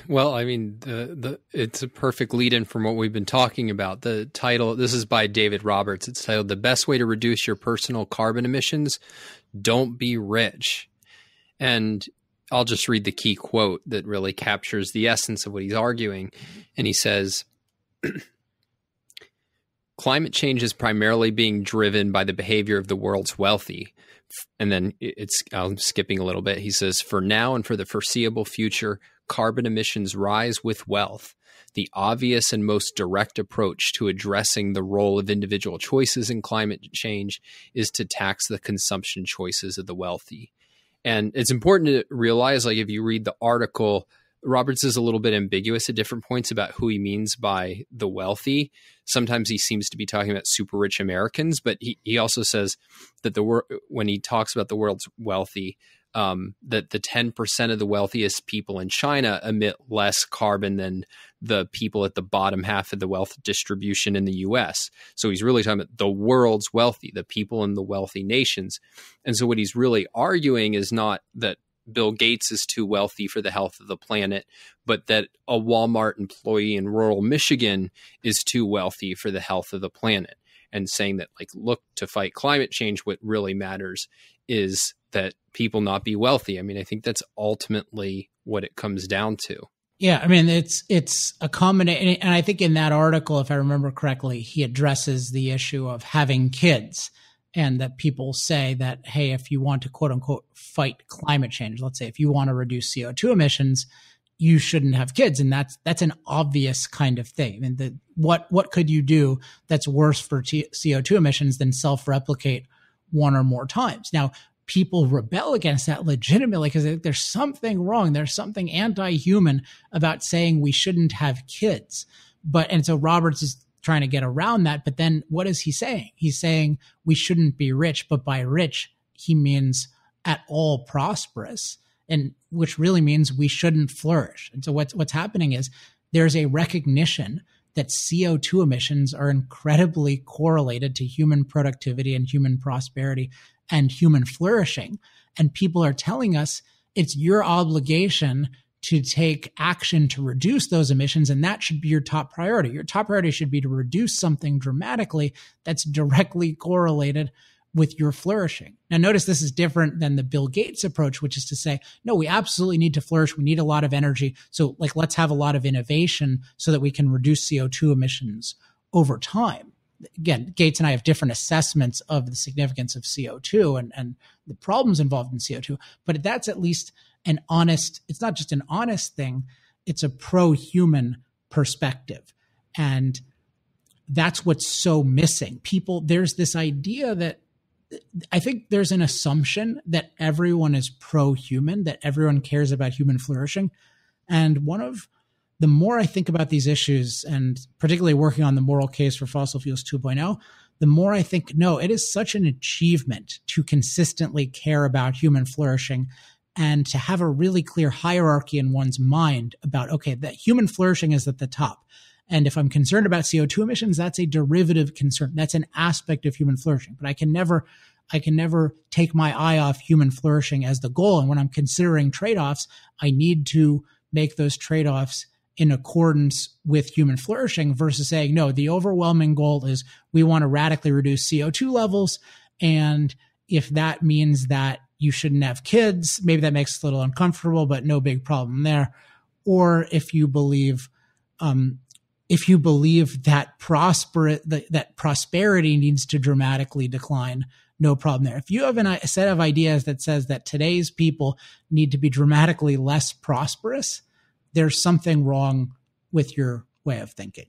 Well, I mean, it's a perfect lead-in from what we've been talking about. The title, this is by David Roberts. It's titled "The Best Way to Reduce Your Personal Carbon Emissions: Don't Be Rich." And I'll just read the key quote that really captures the essence of what he's arguing. And he says, climate change is primarily being driven by the behavior of the world's wealthy. And then I'm skipping a little bit. He says, for now and for the foreseeable future, carbon emissions rise with wealth. The obvious and most direct approach to addressing the role of individual choices in climate change is to tax the consumption choices of the wealthy. And it's important to realize, like, if you read the article, Roberts is a little bit ambiguous at different points about who he means by the wealthy. Sometimes he seems to be talking about super rich Americans, but he also says that when he talks about the world's wealthy, that the 10% of the wealthiest people in China emit less carbon than the people at the bottom half of the wealth distribution in the US. So he's really talking about the world's wealthy, the people in the wealthy nations. And so what he's really arguing is not that Bill Gates is too wealthy for the health of the planet, but that a Walmart employee in rural Michigan is too wealthy for the health of the planet. And saying that, like, look, to fight climate change, what really matters is that people not be wealthy. I mean, I think that's ultimately what it comes down to. Yeah, I mean, it's a combination. And I think in that article, if I remember correctly, he addresses the issue of having kids, and that people say that, hey, if you want to, quote unquote, fight climate change, let's say if you want to reduce CO2 emissions, you shouldn't have kids. And that's an obvious kind of thing. I mean, what could you do that's worse for CO2 emissions than self-replicate one or more times? Now, people rebel against that legitimately because there's something wrong. There's something anti-human about saying we shouldn't have kids. And so Roberts is trying to get around that. But then what is he saying? He's saying we shouldn't be rich, but by rich, he means at all prosperous, and which really means we shouldn't flourish. And so what's happening is there's a recognition that CO2 emissions are incredibly correlated to human productivity and human prosperity and human flourishing. And people are telling us it's your obligation to take action to reduce those emissions, and that should be your top priority. Your top priority should be to reduce something dramatically that's directly correlated with your flourishing. Now, notice this is different than the Bill Gates approach, which is to say, no, we absolutely need to flourish. We need a lot of energy. So, like, let's have a lot of innovation so that we can reduce CO2 emissions over time. Again, Gates and I have different assessments of the significance of CO2 and the problems involved in CO2, but that's at least an honest, it's not just an honest thing, it's a pro-human perspective. And that's what's so missing. There's this idea that I think there's an assumption that everyone is pro-human, that everyone cares about human flourishing. And the more I think about these issues, and particularly working on the moral case for fossil fuels 2.0, the more I think, no, it is such an achievement to consistently care about human flourishing and to have a really clear hierarchy in one's mind about, okay, that human flourishing is at the top. And if I'm concerned about CO2 emissions, that's a derivative concern. That's an aspect of human flourishing. But I can never take my eye off human flourishing as the goal. And when I'm considering trade-offs, I need to make those trade-offs in accordance with human flourishing versus saying, no, the overwhelming goal is we want to radically reduce CO2 levels. And if that means that you shouldn't have kids, maybe that makes it a little uncomfortable, but no big problem there. Or if you believe that prosperity needs to dramatically decline, no problem there. If you have a set of ideas that says that today's people need to be dramatically less prosperous, there's something wrong with your way of thinking.